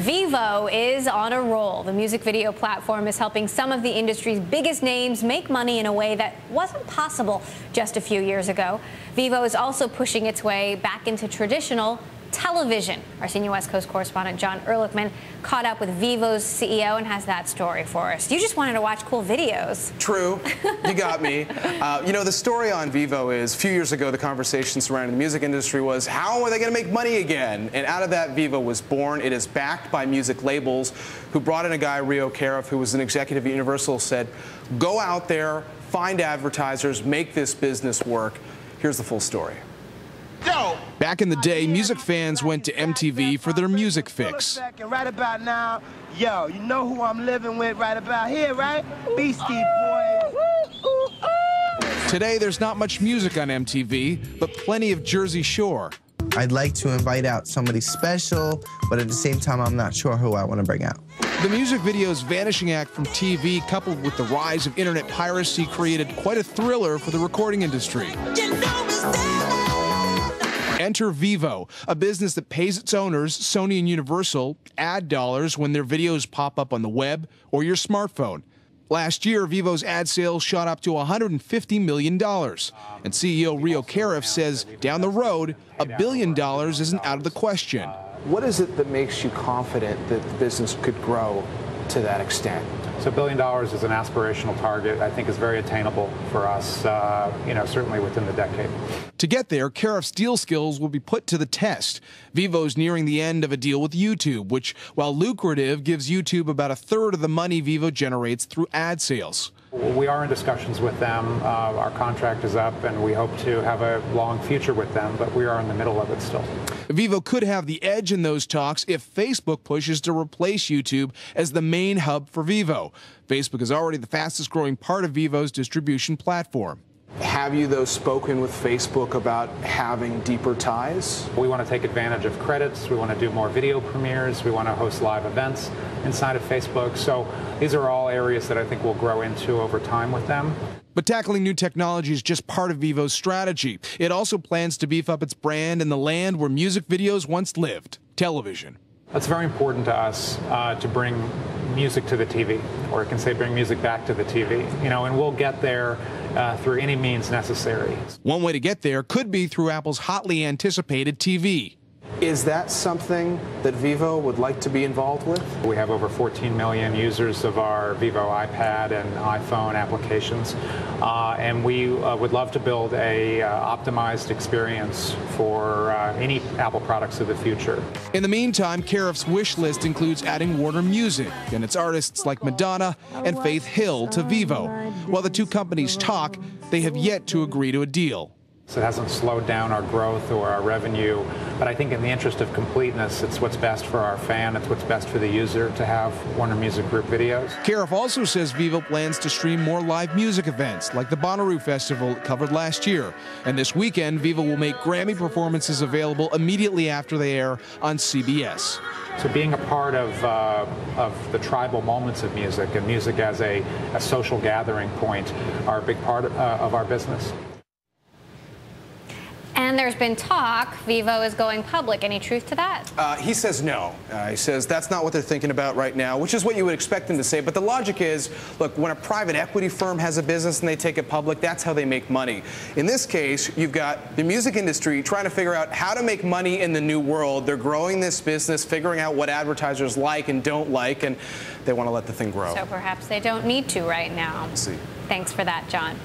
Vevo is on a roll. The music video platform is helping some of the industry's biggest names make money in a way that wasn't possible just a few years ago. Vevo is also pushing its way back into traditional television. Our senior West Coast correspondent John Ehrlichman caught up with Vevo's CEO and has that story for us. You just wanted to watch cool videos. True. You got me. You know, the story on Vevo is a few years ago, the conversation surrounding the music industry was, how are they going to make money again? And out of that, Vevo was born. It is backed by music labels who brought in a guy, Caraeff, who was an executive at Universal, said, go out there, find advertisers, make this business work. Here's the full story. Back in the day, music fans went to MTV for their music fix. Right about now, yo, you know who I'm living with right about here, right? Beastie Boys. Today, there's not much music on MTV, but plenty of Jersey Shore. I'd like to invite out somebody special, but at the same time, I'm not sure who I want to bring out. The music video's vanishing act from TV, coupled with the rise of internet piracy, created quite a thriller for the recording industry. Enter Vevo, a business that pays its owners, Sony and Universal, ad dollars when their videos pop up on the web or your smartphone. Last year, Vevo's ad sales shot up to $150 million. And CEO Caraeff says down the road, $1 billion isn't out of the question. What is it that makes you confident that the business could grow to that extent? So $1 billion is an aspirational target. I think is very attainable for us, certainly within the decade. To get there, Caraeff's deal skills will be put to the test. Vevo's nearing the end of a deal with YouTube, which, while lucrative, gives YouTube about a third of the money Vevo generates through ad sales. We are in discussions with them. Our contract is up, and we hope to have a long future with them, but we are in the middle of it still. Vevo could have the edge in those talks if Facebook pushes to replace YouTube as the main hub for Vevo. Facebook is already the fastest growing part of Vevo's distribution platform. Have you, though, spoken with Facebook about having deeper ties? We want to take advantage of credits. We want to do more video premieres. We want to host live events inside of Facebook. So these are all areas that I think we'll grow into over time with them. But tackling new technology is just part of Vevo's strategy. It also plans to beef up its brand in the land where music videos once lived, television. It's very important to us to bring music to the TV, or I can say bring music back to the TV, and we'll get there through any means necessary. One way to get there could be through Apple's hotly anticipated TV. Is that something that Vevo would like to be involved with? We have over 14 million users of our Vevo iPad and iPhone applications, and we would love to build a optimized experience for any Apple products of the future. In the meantime, Caraeff's wish list includes adding Warner Music and its artists like Madonna and Faith Hill to Vevo. While the two companies talk, they have yet to agree to a deal. So it hasn't slowed down our growth or our revenue, but I think in the interest of completeness, it's what's best for our fan, it's what's best for the user to have Warner Music Group videos. Caraeff also says Vevo plans to stream more live music events, like the Bonnaroo Festival it covered last year. And this weekend, Vevo will make Grammy performances available immediately after they air on CBS. So being a part of the tribal moments of music, and music as a social gathering point, are a big part of our business. And there's been talk Vevo is going public. Any truth to that? He says no. He says that's not what they're thinking about right now, which is what you would expect him to say. But the logic is, look, when a private equity firm has a business and they take it public, that's how they make money. In this case, you've got the music industry trying to figure out how to make money in the new world. They're growing this business, figuring out what advertisers like and don't like, and they want to let the thing grow. So perhaps they don't need to right now. Let's see. Thanks for that, John.